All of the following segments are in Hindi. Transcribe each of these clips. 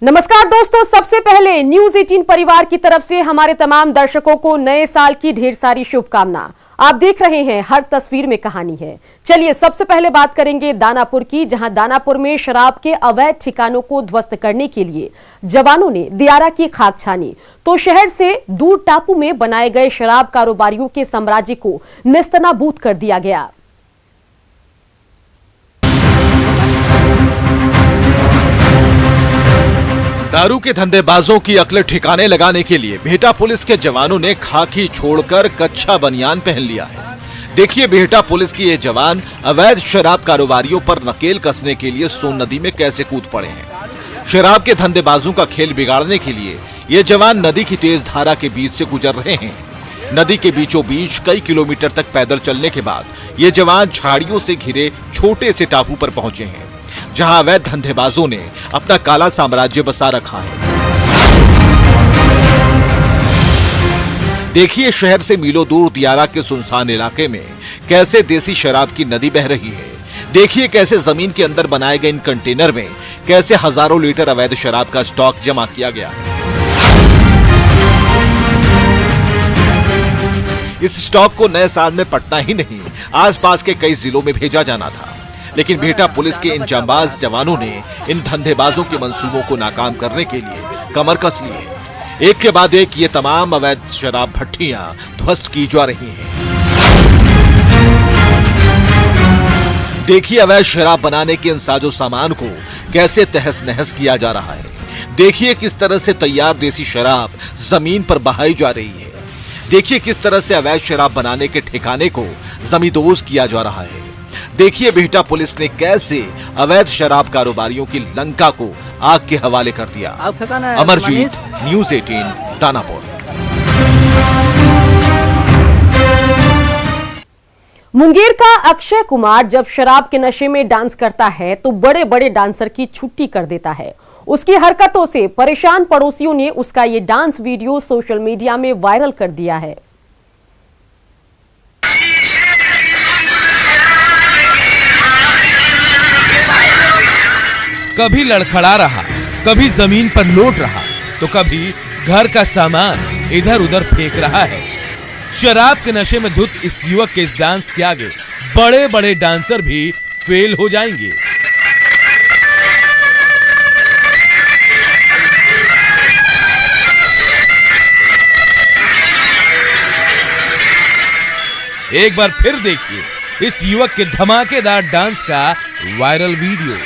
नमस्कार दोस्तों, सबसे पहले न्यूज 18 परिवार की तरफ से हमारे तमाम दर्शकों को नए साल की ढेर सारी शुभकामना। आप देख रहे हैं हर तस्वीर में कहानी है। चलिए सबसे पहले बात करेंगे दानापुर की, जहां दानापुर में शराब के अवैध ठिकानों को ध्वस्त करने के लिए जवानों ने दियारा की खाक छानी तो शहर से दूर टापू में बनाए गए शराब कारोबारियों के साम्राज्य को नेस्तनाबूद कर दिया गया। दारू के धंधेबाजों की अकल ठिकाने लगाने के लिए बिहटा पुलिस के जवानों ने खाकी छोड़कर कच्चा बनियान पहन लिया है। देखिए बिहटा पुलिस के ये जवान अवैध शराब कारोबारियों पर नकेल कसने के लिए सोन नदी में कैसे कूद पड़े हैं। शराब के धंधेबाजों का खेल बिगाड़ने के लिए ये जवान नदी की तेज धारा के बीच से गुजर रहे हैं। नदी के बीचों बीच कई किलोमीटर तक पैदल चलने के बाद ये जवान झाड़ियों से घिरे छोटे से टापू पर पहुंचे हैं, जहां अवैध धंधेबाजों ने अपना काला साम्राज्य बसा रखा है। देखिए शहर से मीलों दूर दियारा के सुनसान इलाके में कैसे देसी शराब की नदी बह रही है। देखिए कैसे जमीन के अंदर बनाए गए इन कंटेनर में कैसे हजारों लीटर अवैध शराब का स्टॉक जमा किया गया है। इस स्टॉक को नए साल में पटना ही नहीं, आसपास के कई जिलों में भेजा जाना था, लेकिन बिहटा पुलिस के इन जांबाज जवानों ने इन धंधेबाजों के मंसूबों को नाकाम करने के लिए कमर कस ली है। एक के बाद एक ये तमाम अवैध शराब भट्टियां ध्वस्त की जा रही हैं। देखिए अवैध शराब बनाने के इन साजो सामान को कैसे तहस नहस किया जा रहा है। देखिए किस तरह से तैयार देसी शराब जमीन पर बहाई जा रही है। देखिए किस तरह से अवैध शराब बनाने के ठिकाने को जमींदोज किया जा रहा है। देखिए बिहटा पुलिस ने कैसे अवैध शराब कारोबारियों की लंका को आग के हवाले कर दिया। अमरजीत, न्यूज 18 दानापुर। मुंगेर का अक्षय कुमार जब शराब के नशे में डांस करता है तो बड़े बड़े डांसर की छुट्टी कर देता है। उसकी हरकतों से परेशान पड़ोसियों ने उसका ये डांस वीडियो सोशल मीडिया में वायरल कर दिया है। कभी लड़खड़ा रहा, कभी जमीन पर लौट रहा, तो कभी घर का सामान इधर उधर फेंक रहा है। शराब के नशे में धुत इस युवक के इस डांस के आगे बड़े बड़े डांसर भी फेल हो जाएंगे। एक बार फिर देखिए इस युवक के धमाकेदार डांस का वायरल वीडियो।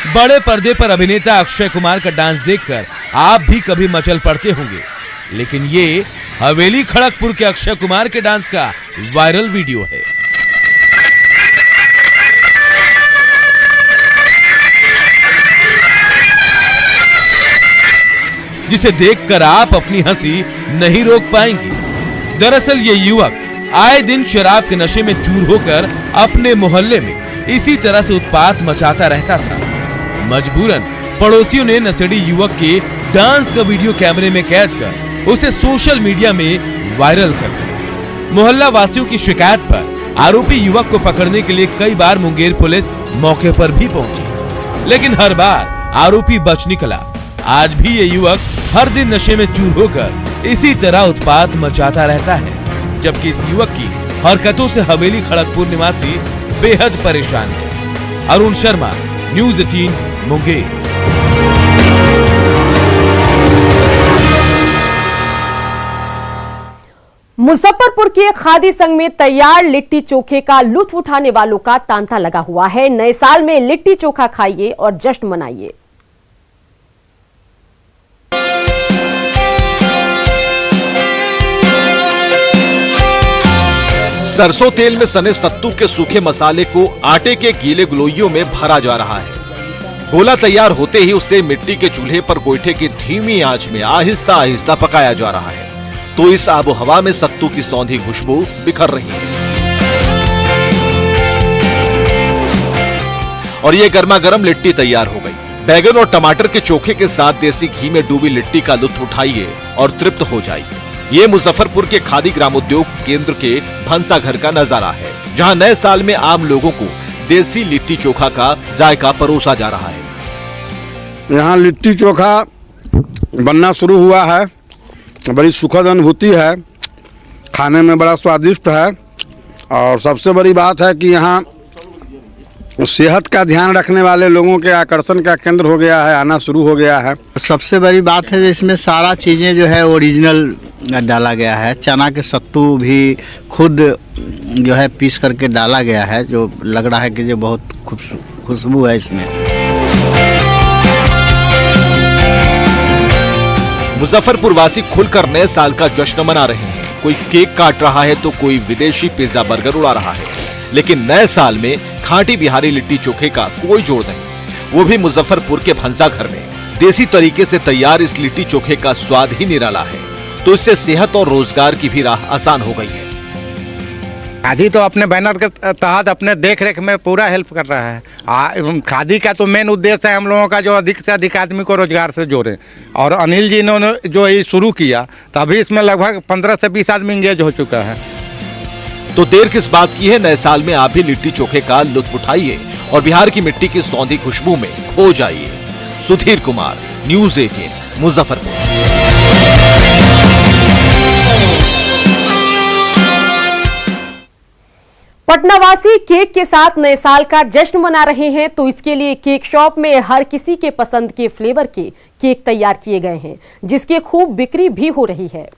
बड़े पर्दे पर अभिनेता अक्षय कुमार का डांस देखकर आप भी कभी मचल पड़ते होंगे, लेकिन ये हवेली खड़गपुर के अक्षय कुमार के डांस का वायरल वीडियो है। जिसे देखकर आप अपनी हंसी नहीं रोक पाएंगे। दरअसल ये युवक आए दिन शराब के नशे में चूर होकर अपने मोहल्ले में इसी तरह से उत्पात मचाता रहता था। मजबूरन पड़ोसियों ने नशेड़ी युवक के डांस का वीडियो कैमरे में कैद कर उसे सोशल मीडिया में वायरल कर दिया। मोहल्ला वासियों की शिकायत पर आरोपी युवक को पकड़ने के लिए कई बार मुंगेर पुलिस मौके पर भी पहुंची, लेकिन हर बार आरोपी बच निकला। आज भी ये युवक हर दिन नशे में चूर होकर इसी तरह उत्पात मचाता रहता है, जबकि इस युवक की हरकतों से हवेली खड़गपुर निवासी बेहद परेशान है। अरुण शर्मा, न्यूज 18 मुंगेर। मुजफ्फरपुर के खादी संघ में तैयार लिट्टी चोखे का लुत्फ उठाने वालों का तांता लगा हुआ है। नए साल में लिट्टी चोखा खाइए और जश्न मनाइए। सरसों तेल में सने सत्तू के सूखे मसाले को आटे के गीले गलोइयों में भरा जा रहा है। गोला तैयार होते ही उसे मिट्टी के चूल्हे पर गोईठे की धीमी आंच में आहिस्ता आहिस्ता पकाया जा रहा है, तो इस आबो हवा में सत्तू की सौंधी खुशबू बिखर रही है और ये गर्मा गर्म लिट्टी तैयार हो गई। बैगन और टमाटर के चोखे के साथ देसी घी में डूबी लिट्टी का लुत्फ उठाइए और तृप्त हो जाइए। ये मुजफ्फरपुर के खादी ग्रामोद्योग केंद्र के भंसा घर का नजारा है, जहां नए साल में आम लोगों को देसी लिट्टी चोखा का जायका परोसा जा रहा है। यहाँ लिट्टी चोखा बनना शुरू हुआ है, बड़ी सुखद अनुभूति है, खाने में बड़ा स्वादिष्ट है और सबसे बड़ी बात है कि यहाँ सेहत का ध्यान रखने वाले लोगों के आकर्षण का केंद्र हो गया है, आना शुरू हो गया है। सबसे बड़ी बात है इसमें सारा चीज़ें जो है ओरिजिनल डाला गया है। चना के सत्तू भी खुद जो है पीस करके डाला गया है, जो लग रहा है कि जो बहुत खुशबू है इसमें। मुजफ्फरपुर वासी खुलकर नए साल का जश्न मना रहे हैं। कोई केक काट रहा है तो कोई विदेशी पिज्जा बर्गर उड़ा रहा है, लेकिन नए साल में खांटी बिहारी लिट्टी चोखे का कोई जोड़ नहीं, वो भी मुजफ्फरपुर के भंसा घर में। देसी तरीके से तैयार इस लिट्टी चोखे का स्वाद ही निराला है, तो इससे सेहत और रोजगार की भी राह आसान हो गई है। खादी तो अपने बैनर के तहत अपने देख रेख में पूरा हेल्प कर रहा है। खादी का तो मेन उद्देश्य है हम लोगों का जो अधिक से अधिक आदमी को रोजगार से जोड़ें, और अनिल जी ने जो ये शुरू किया तो अभी इसमें लगभग 15 से 20 आदमी इंगेज हो चुका है। तो देर किस बात की है, नए साल में आप भी लिट्टी चोखे का लुत्फ उठाइए और बिहार की मिट्टी की सौंधी खुशबू में खो जाइए। सुधीर कुमार, न्यूज़ 18, मुजफ्फरपुर। पटनावासी केक के साथ नए साल का जश्न मना रहे हैं, तो इसके लिए केक शॉप में हर किसी के पसंद के फ्लेवर के केक तैयार किए गए हैं, जिसकी खूब बिक्री भी हो रही है।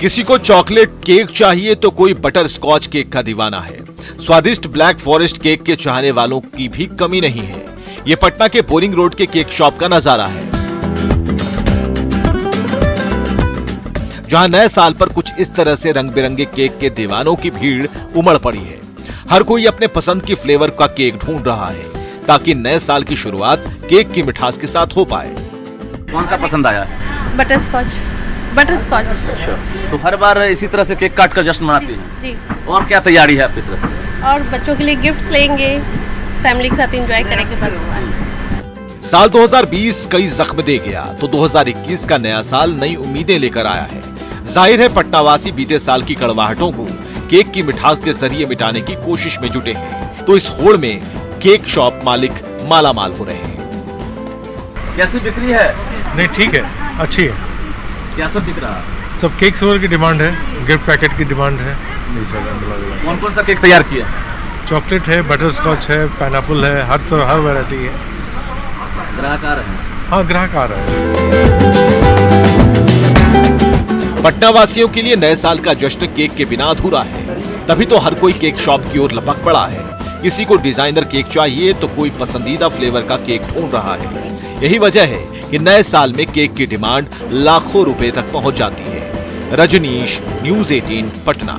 किसी को चॉकलेट केक चाहिए तो कोई बटर स्कॉच केक का दीवाना है। स्वादिष्ट ब्लैक फॉरेस्ट केक के चाहने वालों की भी कमी नहीं है। ये पटना के बोरिंग रोड के केक शॉप का नजारा है, जहां नए साल पर कुछ इस तरह से रंग बिरंगे केक के दीवानों की भीड़ उमड़ पड़ी है। हर कोई अपने पसंद की फ्लेवर का केक ढूंढ रहा है, ताकि नए साल की शुरुआत केक की मिठास के साथ हो पाए। कौन सा पसंद आया? Butterscotch. अच्छा, तो हर बार इसी तरह से केक काट कर जश्न मनाती हैं? जी। और क्या तैयारी है आपकी तरफ से? और बच्चों के लिए गिफ्ट्स लेंगे, फैमिली के साथ एंजॉय करेंगे बस। साल 2020 कई जख्म दे गया, तो 2021 का नया साल नई उम्मीदें लेकर आया है। जाहिर है पटनावासी बीते साल की कड़वाहटों को केक की मिठास के जरिए मिटाने की कोशिश में जुटे हैं, तो इस होड़ में केक शॉप मालिक मालामाल हो रहे हैं। कैसी बिक्री है? नहीं, ठीक है, अच्छी है। क्या सब बिक रहा है? सब केक्स वगैरह की डिमांड है, गिफ्ट पैकेट की डिमांड है। कौन कौन सा केक तैयार किया? चॉकलेट है, बटर स्कॉच है, पाइनएप्पल है, हर वैरायटी है। ग्राहक आ रहे हैं? हाँ, ग्राहक आ रहे हैं। पटना वासियों के लिए नए साल का जश्न केक के बिना अधूरा है, तभी तो हर कोई केक शॉप की ओर लपक पड़ा है। किसी को डिजाइनर केक चाहिए तो कोई पसंदीदा फ्लेवर का केक ढूंढ रहा है। यही वजह है कि नए साल में केक की डिमांड लाखों रुपए तक पहुंच जाती है। रजनीश, न्यूज़ 18, पटना।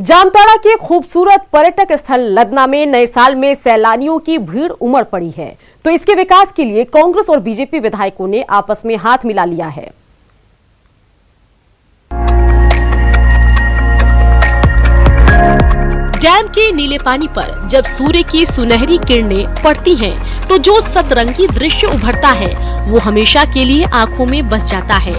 जामताड़ा के खूबसूरत पर्यटक स्थल लदना में नए साल में सैलानियों की भीड़ उमड़ पड़ी है, तो इसके विकास के लिए कांग्रेस और बीजेपी विधायकों ने आपस में हाथ मिला लिया है। डैम के नीले पानी पर जब सूर्य की सुनहरी किरणें पड़ती हैं, तो जो सतरंगी दृश्य उभरता है वो हमेशा के लिए आंखों में बस जाता है।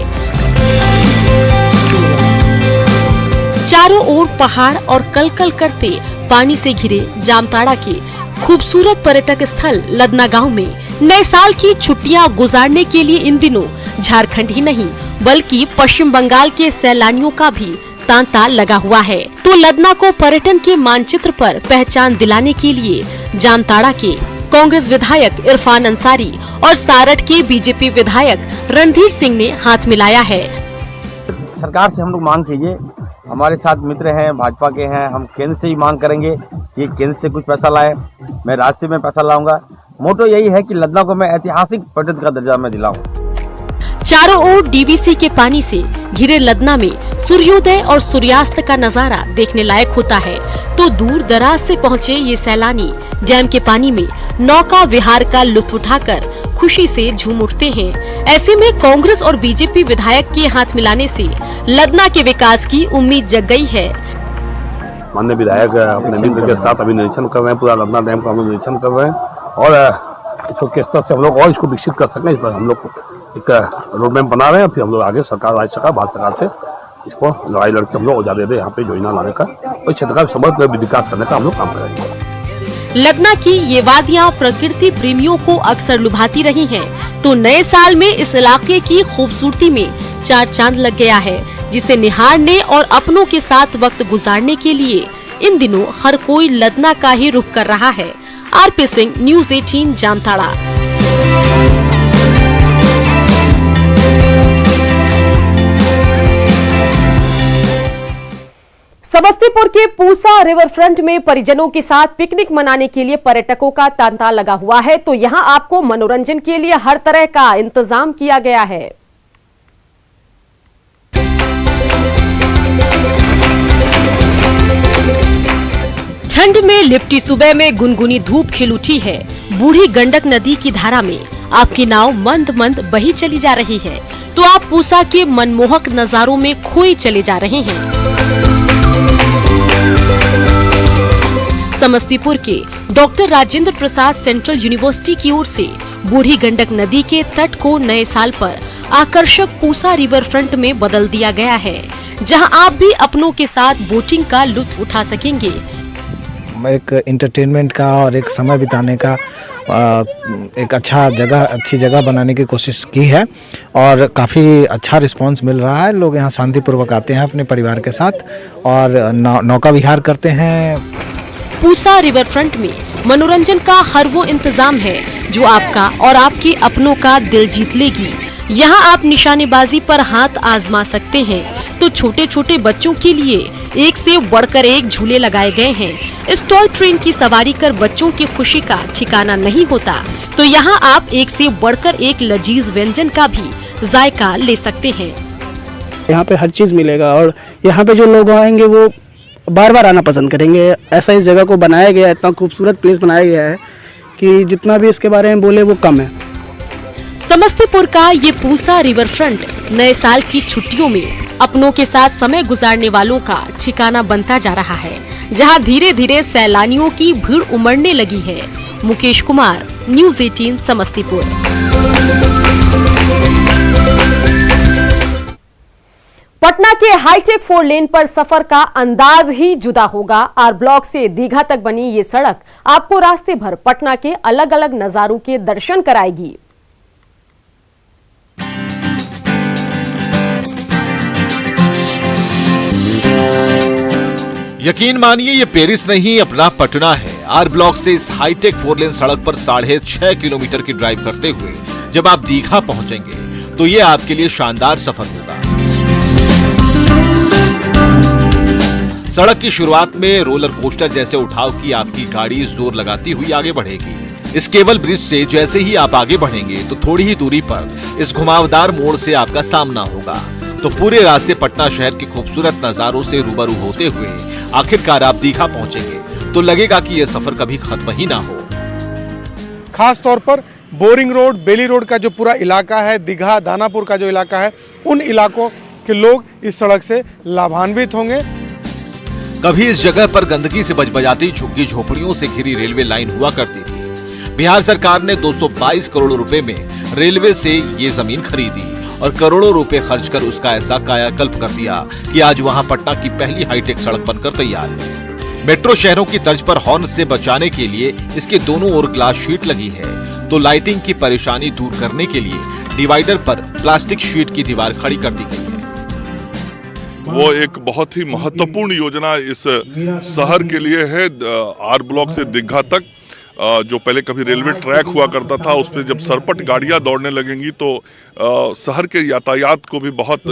चारों ओर पहाड़ और कलकल करते पानी से घिरे जामताड़ा के खूबसूरत पर्यटक स्थल लदना गांव में नए साल की छुट्टियां गुजारने के लिए इन दिनों झारखंड ही नहीं बल्कि पश्चिम बंगाल के सैलानियों का भी तांता लगा हुआ है। तो लदना को पर्यटन के मानचित्र पर पहचान दिलाने के लिए जामताड़ा के कांग्रेस विधायक इरफान अंसारी और सारठ के बीजेपी विधायक रणधीर सिंह ने हाथ मिलाया है। सरकार से हम लोग मांग कीजिए, हमारे साथ मित्र हैं, भाजपा के हैं, हम केंद्र से ही मांग करेंगे कि केंद्र से कुछ पैसा लाए, मैं राज्य से में पैसा लाऊंगा। मोटो यही है कि लदना को मैं ऐतिहासिक पर्यटन का दर्जा में दिलाऊं। चारों ओर डीवीसी के पानी से घिरे लदना में सूर्योदय और सूर्यास्त का नजारा देखने लायक होता है, तो दूर दराज से पहुँचे ये सैलानी डैम के पानी में नौका विहार का लुत्फ उठाकर खुशी से झूम उठते हैं। ऐसे में कांग्रेस और बीजेपी विधायक के हाथ मिलाने से लदना के विकास की उम्मीद जग गई है। माननीय विधायक अपने मित्र के साथ अभी निरीक्षण कर रहे हैं, पूरा लदना डैम का हम लोग निरीक्षण कर रहे हैं और इसको किस तरह से हम लोग और इसको विकसित कर सकें, इस पर हम लोग एक रोड मैप बना रहे हैं। फिर हम लोग आगे सरकार, राज्य सरकार, भारत सरकार से इसको लड़ाई लड़के हम लोग औजार दे यहाँ पे योजना लाने का और क्षेत्र का समग्र विकास करने का हम लोग काम करेंगे। लदना की ये वादियां प्रकृति प्रेमियों को अक्सर लुभाती रही हैं, तो नए साल में इस इलाके की खूबसूरती में चार चांद लग गया है, जिसे निहारने और अपनों के साथ वक्त गुजारने के लिए इन दिनों हर कोई लदना का ही रुख कर रहा है। RP Singh, news 18 Jamtara. समस्तीपुर के पूसा रिवर फ्रंट में परिजनों के साथ पिकनिक मनाने के लिए पर्यटकों का तांता लगा हुआ है, तो यहां आपको मनोरंजन के लिए हर तरह का इंतजाम किया गया है। ठंड में लिपटी सुबह में गुनगुनी धूप खिल उठी है। बूढ़ी गंडक नदी की धारा में आपकी नाव मंद मंद बही चली जा रही है, तो आप पूसा के मनमोहक नजारों में खोए चले जा रहे हैं। समस्तीपुर के doctor Rajendra Prasad central university की ओर से बूढ़ी गंडक नदी के तट को नए साल पर आकर्षक पूसा रिवर फ्रंट में बदल दिया गया है, जहां आप भी अपनों के साथ बोटिंग का लुत्फ उठा सकेंगे। एक एंटरटेनमेंट का और एक समय बिताने का एक अच्छी जगह बनाने की कोशिश की है और काफ़ी अच्छा रिस्पांस मिल रहा है। लोग यहाँ शांतिपूर्वक आते हैं अपने परिवार के साथ और नौका विहार करते हैं। पूसा रिवर फ्रंट में मनोरंजन का हर वो इंतजाम है जो आपका और आपके अपनों का दिल जीत लेगी। यहाँ आप निशानेबाजी पर हाथ आजमा सकते हैं, तो छोटे छोटे बच्चों के लिए एक से बढ़कर एक झूले लगाए गए हैं। इस टॉय ट्रेन की सवारी कर बच्चों की खुशी का ठिकाना नहीं होता, तो यहाँ आप एक से बढ़कर एक लजीज व्यंजन का भी जायका ले सकते हैं। यहाँ पे हर चीज मिलेगा और यहाँ पे जो लोग आएंगे वो बार बार आना पसंद करेंगे। ऐसा इस जगह को बनाया गया है, इतना खूबसूरत प्लेस बनाया गया है कि जितना भी इसके बारे में बोले वो कम है। समस्तीपुर का ये पूसा रिवर फ्रंट नए साल की छुट्टियों में अपनों के साथ समय गुजारने वालों का ठिकाना बनता जा रहा है, जहां धीरे धीरे सैलानियों की भीड़ उमड़ने लगी है। मुकेश कुमार, न्यूज़ 18 समस्तीपुर। पटना के हाईटेक 4 लेन पर सफर का अंदाज ही जुदा होगा। आर ब्लॉक से दीघा तक बनी ये सड़क आपको रास्ते भर पटना के अलग अलग नजारों के दर्शन कराएगी। यकीन मानिए ये पेरिस नहीं, अपना पटना है। आर ब्लॉक से इस हाईटेक 4 लेन सड़क पर 6.5 किलोमीटर की ड्राइव करते हुए जब आप दीघा पहुंचेंगे तो ये आपके लिए शानदार सफर होगा। सड़क की शुरुआत में रोलर कोस्टर जैसे उठाव की आपकी गाड़ी जोर लगाती हुई आगे बढ़ेगी। इस केबल ब्रिज से जैसे ही आप आगे बढ़ेंगे तो थोड़ी ही दूरी पर इस घुमावदार मोड़ से आपका सामना होगा, तो पूरे रास्ते पटना शहर के खूबसूरत नजारों से रूबरू होते हुए आखिरकार आप दीघा पहुंचेंगे तो लगेगा कि यह सफर कभी खत्म ही ना हो। खास तौर पर बोरिंग रोड, बेली रोड का जो पूरा इलाका है, दीघा, दानापुर का जो इलाका है, उन इलाकों के लोग इस सड़क से लाभान्वित होंगे। कभी इस जगह पर गंदगी से बजबजाती झुग्गी झोपड़ियों से घिरी रेलवे लाइन हुआ करती थी। बिहार सरकार ने 222 करोड़ रुपए में रेलवे से ये जमीन खरीदी और करोड़ों रुपए खर्च कर उसका ऐसा कायाकल्प कर दिया कि आज वहां पटना की पहली हाईटेक सड़क बनकर तैयार है। मेट्रो शहरों की तर्ज पर हॉर्न से बचाने के लिए इसके दोनों ओर ग्लास शीट लगी है, तो लाइटिंग की परेशानी दूर करने के लिए डिवाइडर पर प्लास्टिक शीट की दीवार खड़ी कर दी गई है। वो एक बहुत ही महत्वपूर्ण योजना इस शहर के लिए है। आर ब्लॉक से दीघा तक जो पहले कभी रेलवे ट्रैक हुआ करता था, उस पर जब सरपट गाड़ियां दौड़ने लगेंगी तो शहर के यातायात को भी बहुत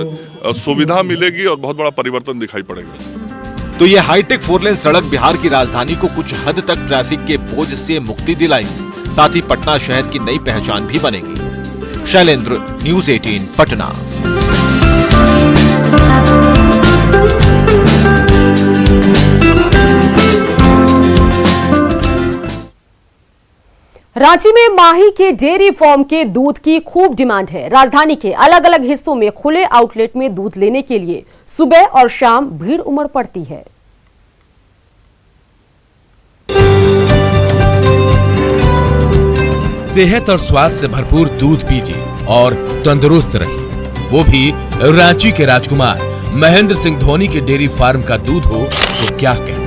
सुविधा मिलेगी और बहुत बड़ा परिवर्तन दिखाई पड़ेगा। तो ये हाईटेक 4 लेन सड़क बिहार की राजधानी को कुछ हद तक ट्रैफिक के बोझ से मुक्ति दिलाएगी, साथ ही पटना शहर की नई पहचान भी बनेगी। शैलेंद्र, न्यूज़ 18 पटना। रांची में माही के डेयरी फार्म के दूध की खूब डिमांड है। राजधानी के अलग अलग हिस्सों में खुले आउटलेट में दूध लेने के लिए सुबह और शाम भीड़ उमड़ पड़ती है। सेहत और स्वाद से भरपूर दूध पीजिए और तंदुरुस्त रहिए, वो भी रांची के राजकुमार महेंद्र सिंह धोनी के डेयरी फार्म का दूध हो तो क्या कहते।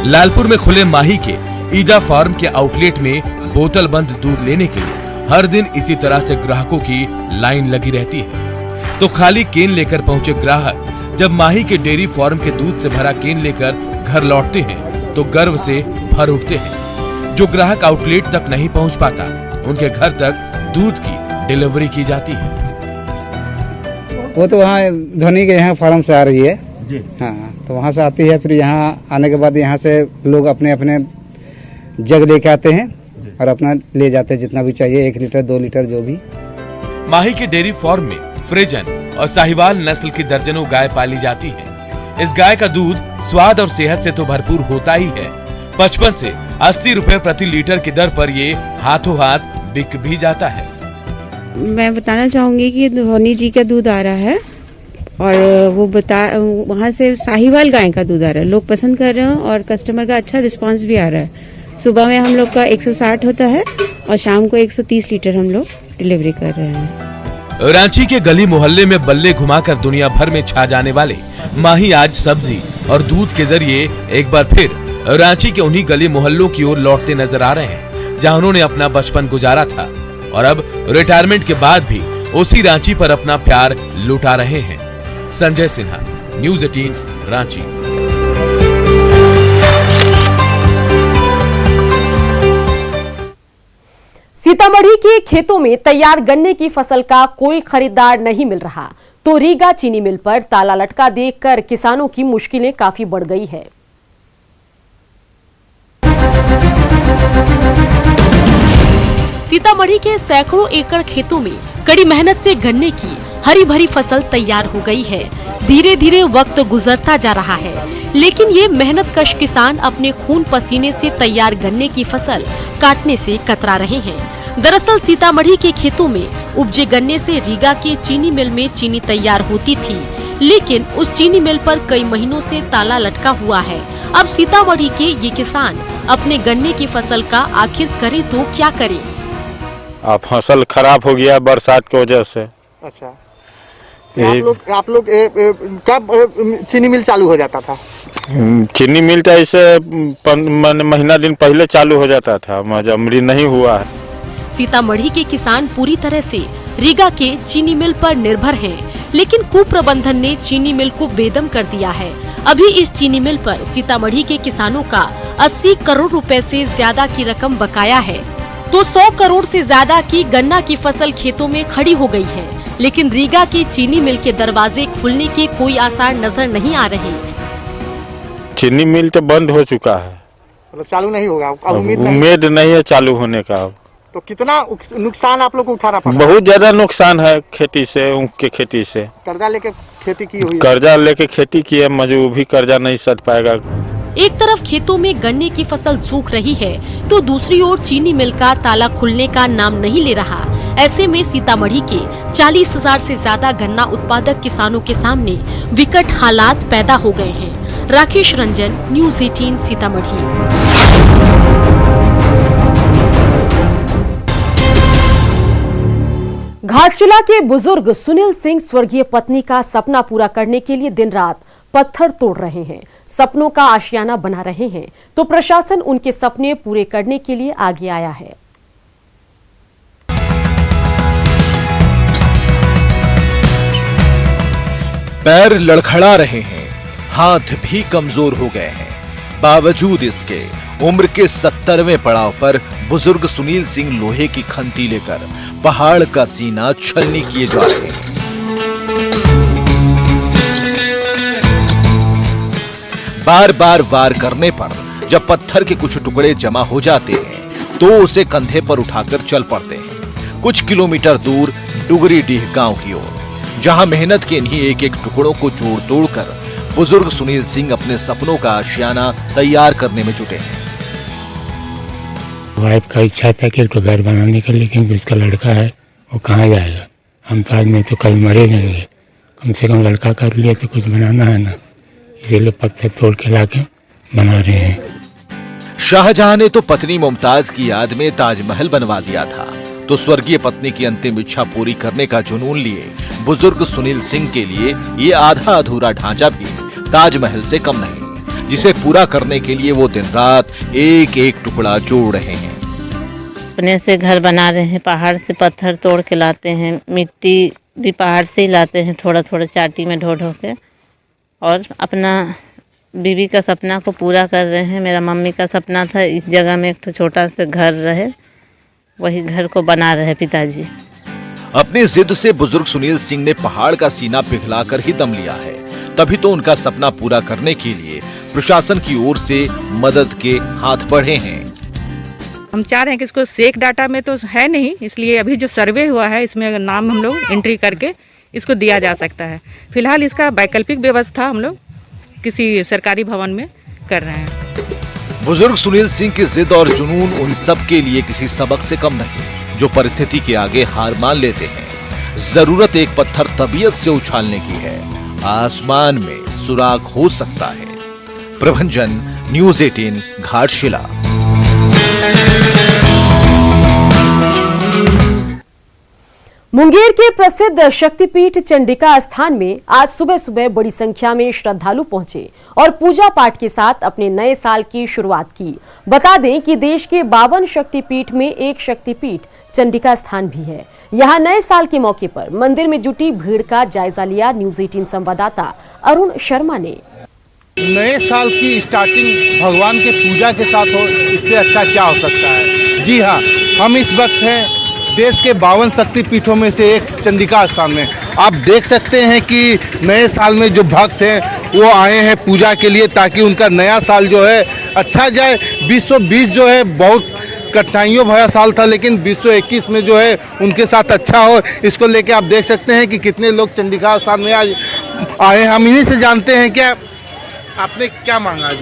लालपुर में खुले माही के ईजा फार्म के आउटलेट में बोतल बंद दूध लेने के लिए हर दिन इसी तरह से ग्राहकों की लाइन लगी रहती है। तो खाली केन लेकर पहुंचे ग्राहक जब माही के डेयरी फार्म के दूध से भरा केन लेकर घर लौटते हैं तो गर्व से भर उठते हैं। जो ग्राहक आउटलेट तक नहीं पहुंच पाता उनके घर तक दूध की डिलीवरी की जाती है। वो तो वहाँ धोनी के यहाँ फार्म से आ रही है जी। हाँ, तो वहाँ से आती है, फिर यहाँ आने के बाद यहाँ से लोग अपने अपने जग लेके आते हैं और अपना ले जाते हैं जितना भी चाहिए, 1 लीटर 2 लीटर जो भी। माही के डेयरी फार्म में फ्रिजन और साहिवाल नस्ल की दर्जनों गाय पाली जाती है। इस गाय का दूध स्वाद और सेहत से तो भरपूर होता ही है, 55 से 80 रुपए प्रति लीटर की दर पर ये हाथों हाथ बिक भी जाता है। मैं बताना चाहूंगी कि धोनी जी का दूध आ रहा है और वो वहाँ से साहिवाल गाय का दूध आ रहा है, लोग पसंद कर रहे हैं और कस्टमर का अच्छा रिस्पांस भी आ रहा है। सुबह में हम लोग का 160 होता है और शाम को 130 लीटर हम लोग डिलीवरी कर रहे हैं। रांची के गली मोहल्ले में बल्ले घुमाकर दुनिया भर में छा जाने वाले माही आज सब्जी और दूध के जरिए एक बार फिर रांची के उन्हीं गली मोहल्लों की ओर लौटते नजर आ रहे हैं जहां उन्होंने अपना बचपन गुजारा था और अब रिटायरमेंट के बाद भी उसी रांची पर अपना प्यार लुटा रहे हैं। संजय सिन्हा, न्यूज़ 18 रांची। सीतामढ़ी के खेतों में तैयार गन्ने की फसल का कोई खरीदार नहीं मिल रहा तो रीगा चीनी मिल पर ताला लटका देखकर किसानों की मुश्किलें काफी बढ़ गई है। सीतामढ़ी के सैकड़ों एकड़ खेतों में कड़ी मेहनत से गन्ने की हरी भरी फसल तैयार हो गई है। धीरे धीरे वक्त गुजरता जा रहा है, लेकिन ये मेहनत कश किसान अपने खून पसीने से तैयार गन्ने की फसल काटने से कतरा रहे हैं। दरअसल सीतामढ़ी के खेतों में उपजे गन्ने से रीगा के चीनी मिल में चीनी तैयार होती थी, लेकिन उस चीनी मिल पर कई महीनों से ताला लटका हुआ है। अब सीतामढ़ी के ये किसान अपने गन्ने की फसल का आखिर करे तो क्या करे। फसल खराब हो गया बरसात की वजह से। अच्छा, आप लोग कब चीनी मिल चालू हो जाता था? चीनी मिल तो ऐसे महीना दिन पहले चालू हो जाता था, मजबूरी नहीं हुआ है। सीतामढ़ी के किसान पूरी तरह से रीगा के चीनी मिल पर निर्भर हैं, लेकिन कुप्रबंधन ने चीनी मिल को बेदम कर दिया है। अभी इस चीनी मिल पर सीतामढ़ी के किसानों का 80 करोड़ रुपए से ज्यादा की रकम बकाया है, तो 100 करोड़ से ज्यादा की गन्ना की फसल खेतों में खड़ी हो गई है, लेकिन रीगा की चीनी मिल के दरवाजे खुलने के कोई आसार नजर नहीं आ रहे। चीनी मिल तो बंद हो चुका है, मतलब चालू नहीं होगा, उम्मीद नहीं है चालू होने का। तो कितना नुकसान आप लोग को उठाना पड़ा? बहुत ज्यादा नुकसान है खेती से, ऊख के खेती से। कर्जा लेके खेती की हुई? कर्जा लेके खेती की है, मजबूर भी कर्जा नहीं सद पाएगा। एक तरफ खेतों में गन्ने की फसल सूख रही है तो दूसरी ओर चीनी मिल का ताला खुलने का नाम नहीं ले रहा। ऐसे में सीतामढ़ी के 40,000 से ज्यादा गन्ना उत्पादक किसानों के सामने विकट हालात पैदा हो गए हैं। राकेश रंजन, न्यूज़ 18 सीतामढ़ी। घाटशिला के बुजुर्ग सुनील सिंह स्वर्गीय पत्नी का सपना पूरा करने के लिए दिन रात पत्थर तोड़ रहे हैं, सपनों का आशियाना बना रहे हैं, तो प्रशासन उनके सपने पूरे करने के लिए आगे आया है। पैर लड़खड़ा रहे हैं, हाथ भी कमजोर हो गए हैं। बावजूद इसके उम्र के 70वें पड़ाव पर बुजुर्ग सुनील सिंह लोहे की खंती लेकर पहाड़ का सीना छलनी किए जा रहे हैं। बार बार वार करने पर जब पत्थर के कुछ टुकड़े जमा हो जाते हैं तो उसे कंधे पर उठाकर चल पड़ते हैं कुछ किलोमीटर दूर डुगरीडीह गांव की ओर, जहां मेहनत के इन्हीं एक एक टुकड़ों को जोड़ तोड़ कर बुजुर्ग सुनील सिंह अपने सपनों का आशियाना तैयार करने में जुटे हैं। वाइफ का इच्छा था कि एक तो घर बनाने का, लेकिन जिसका लड़का है वो कहाँ जाएगा। हम तो आज नहीं तो कल मरे जाएंगे, कम से कम लड़का कर लिया तो कुछ बनाना है ना, इसीलिए पत्थर तोड़ के लाके बना रहे हैं। शाहजहां ने तो पत्नी मुमताज की याद में ताजमहल बनवा दिया था, तो स्वर्गीय पत्नी की अंतिम इच्छा पूरी करने का जुनून लिए बुजुर्ग सुनील सिंह के लिए ये आधा अधूरा ढांचा भी ताजमहल से कम नहीं, जिसे पूरा करने के लिए वो दिन रात एक एक टुकड़ा जोड़ रहे हैं। अपने से घर बना रहे हैं, पहाड़ से पत्थर तोड़ के लाते हैं, मिट्टी भी पहाड़ से ही लाते हैं, थोड़ा थोड़ा चाटी में ढो ढो के, और अपना बीवी का सपना को पूरा कर रहे हैं। मेरा मम्मी का सपना था इस जगह में एक छोटा सा घर रहे, वही घर को बना रहे पिताजी। अपनी जिद से बुजुर्ग सुनील सिंह ने पहाड़ का सीना पिघलाकर ही दम लिया है, तभी तो उनका सपना पूरा करने के लिए प्रशासन की ओर से मदद के हाथ बढ़े हैं। हम चाह रहे हैं कि इसको सेक डाटा में तो है नहीं, इसलिए अभी जो सर्वे हुआ है इसमें नाम हम लोग एंट्री करके इसको दिया जा सकता है। फिलहाल इसका वैकल्पिक व्यवस्था हम लोग किसी सरकारी भवन में कर रहे हैं। बुजुर्ग सुनील सिंह की जिद और जुनून उन सब के लिए किसी सबक से कम नहीं, जो परिस्थिति के आगे हार मान लेते हैं। जरूरत एक पत्थर तबीयत से उछालने की है, आसमान में सुराग हो सकता है। प्रभंजन, न्यूज़ 18, घाटशिला। मुंगेर के प्रसिद्ध शक्तिपीठ चंडिका स्थान में आज सुबह सुबह बड़ी संख्या में श्रद्धालु पहुंचे और पूजा पाठ के साथ अपने नए साल की शुरुआत की। बता दें कि देश के 52 शक्तिपीठ में एक शक्तिपीठ चंडिका स्थान भी है। यहां नए साल के मौके पर मंदिर में जुटी भीड़ का जायजा लिया न्यूज़ 18 संवाददाता अरुण शर्मा ने। नए साल की स्टार्टिंग भगवान के पूजा के साथ हो, इससे अच्छा क्या हो सकता है। जी हाँ, हम इस वक्त हैं देश के 52 शक्तिपीठों में से एक चंडिका स्थान में। आप देख सकते हैं कि नए साल में जो भक्त हैं वो आए हैं पूजा के लिए, ताकि उनका नया साल जो है अच्छा जाए। 2020 जो है बहुत कठिनाइयों भरा साल था, लेकिन 2021 में जो है उनके साथ अच्छा हो, इसको लेके आप देख सकते हैं कि कितने लोग चंडिका स्थान में आज आए हैं। हम इन्हीं से जानते हैं क्या आपने क्या मांगा आज?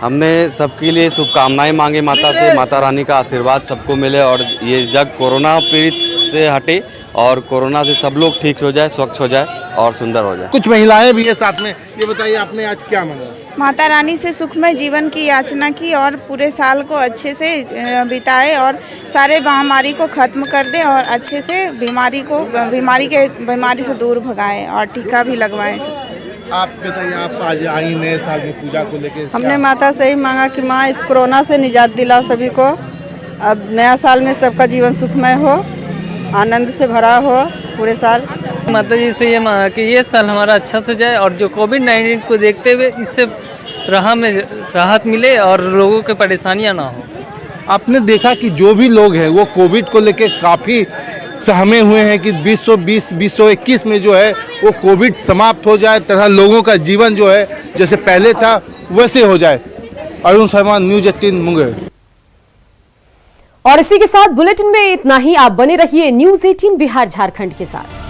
हमने सबके लिए शुभकामनाएं मांगे माता से, माता रानी का आशीर्वाद सबको मिले और ये जग कोरोना पीड़ित से हटे और कोरोना से सब लोग ठीक हो जाए, स्वच्छ हो जाए और सुंदर हो जाए। कुछ महिलाएं भी है साथ में, ये बताइए आपने आज क्या मांगा? माता रानी से सुखमय जीवन की याचना की और पूरे साल को अच्छे से बिताए और सारे महामारी को खत्म कर दे और अच्छे से बीमारी से दूर भगाए और टीका भी लगवाएं। आप बताइए, आप आज आई नए साल में पूजा को लेके? हमने माता से ही मांगा कि माँ इस कोरोना से निजात दिला सभी को, अब नया साल में सबका जीवन सुखमय हो, आनंद से भरा हो पूरे साल। माता जी से ये मांगा कि ये साल हमारा अच्छा से जाए और जो कोविड-19 को देखते हुए इससे राहत मिले और लोगों की परेशानियां ना हो। आपने देखा कि जो भी लोग हैं वो कोविड को लेके काफ़ी सहमे हुए हैं कि 2020-2021 में जो है वो कोविड समाप्त हो जाए तथा लोगों का जीवन जो है जैसे पहले था वैसे हो जाए। अरुण शर्मा, न्यूज़ 18 मुंगेर। और इसी के साथ बुलेटिन में इतना ही। आप बने रहिए न्यूज़ 18 बिहार झारखंड के साथ।